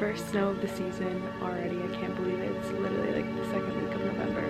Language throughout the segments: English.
first snow of the season already. I can't believe it. It's literally like the second week of November.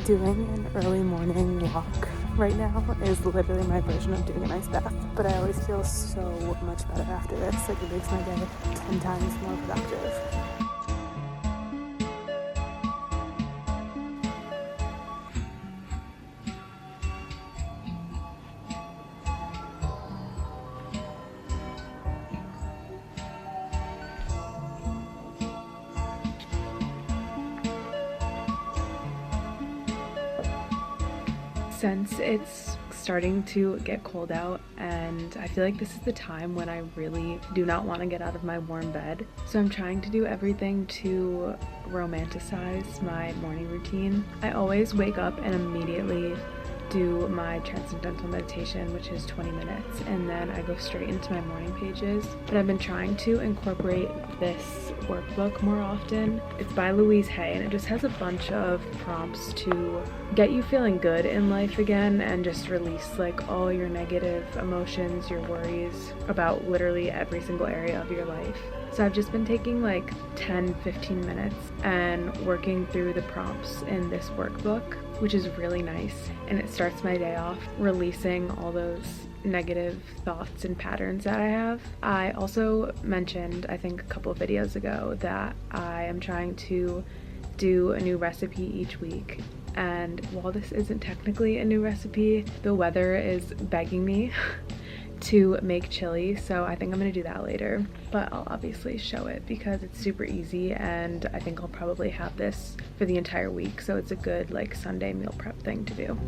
Doing an early morning walk right now is literally my version of doing an ice bath, but I always feel so much better after this. Like, it makes my day 10 times more productive. Since it's starting to get cold out, and I feel like this is the time when I really do not want to get out of my warm bed, so I'm trying to do everything to romanticize my morning routine. I always wake up and immediately do my transcendental meditation, which is 20 minutes, and then I go straight into my morning pages. But I've been trying to incorporate this workbook more often. It's by Louise Hay, and it just has a bunch of prompts to get you feeling good in life again and just release like all your negative emotions, your worries about literally every single area of your life. So I've just been taking like 10-15 minutes and working through the prompts in this workbook, which is really nice, and it starts my day off releasing all those negative thoughts and patterns that I have. I also mentioned, I think a couple of videos ago, that I am trying to do a new recipe each week, and while this isn't technically a new recipe, the weather is begging me to make chili, so I think I'm gonna do that later, but I'll obviously show it because it's super easy, and I think I'll probably have this for the entire week, so it's a good like Sunday meal prep thing to do.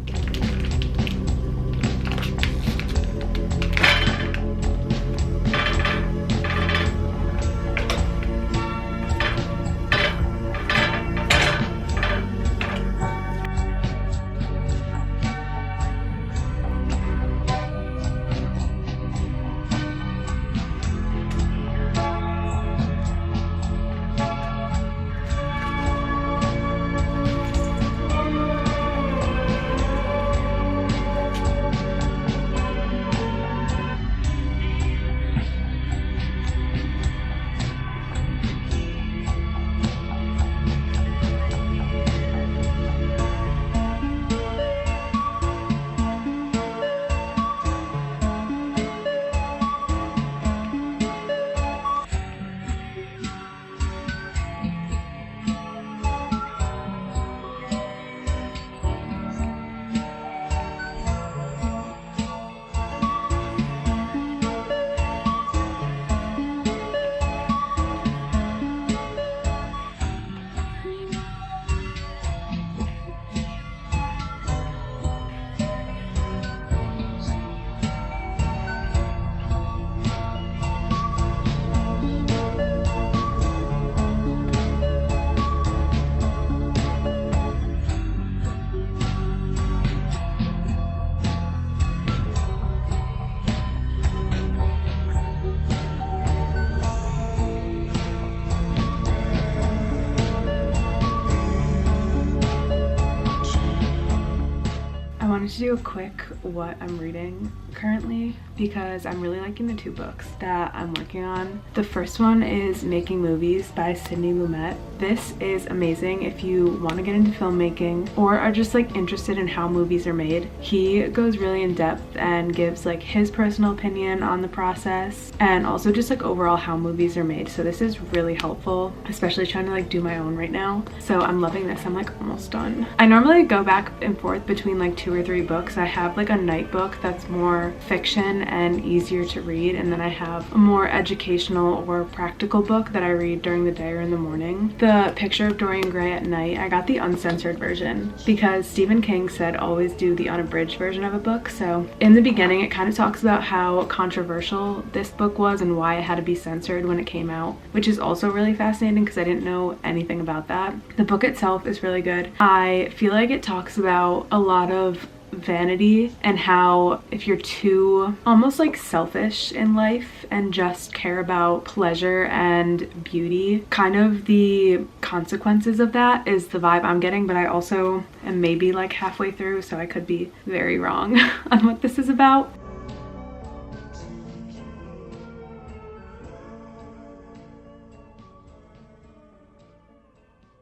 wanted to do a quick what I'm reading currently because I'm really liking the 2 books that I'm working on. The first one is Making Movies by Sidney Lumet. This is amazing if you want to get into filmmaking or are just like interested in how movies are made. He goes really in depth and gives like his personal opinion on the process and also just like overall how movies are made. So this is really helpful, especially trying to like do my own right now. So I'm loving this. I'm like almost done. I normally go back and forth between like 2 or 3 books. I have like a night book that's more fiction and easier to read, and then I have a more educational or practical book that I read during the day or in the morning. The Picture of Dorian Gray at night, I got the uncensored version because Stephen King said always do the unabridged version of a book. So in the beginning it kind of talks about how controversial this book was and why it had to be censored when it came out, which is also really fascinating because I didn't know anything about that. The book itself is really good. I feel like it talks about a lot of vanity and how if you're too almost like selfish in life and just care about pleasure and beauty, kind of the consequences of that is the vibe I'm getting. But I also am maybe like halfway through, so I could be very wrong on what this is about.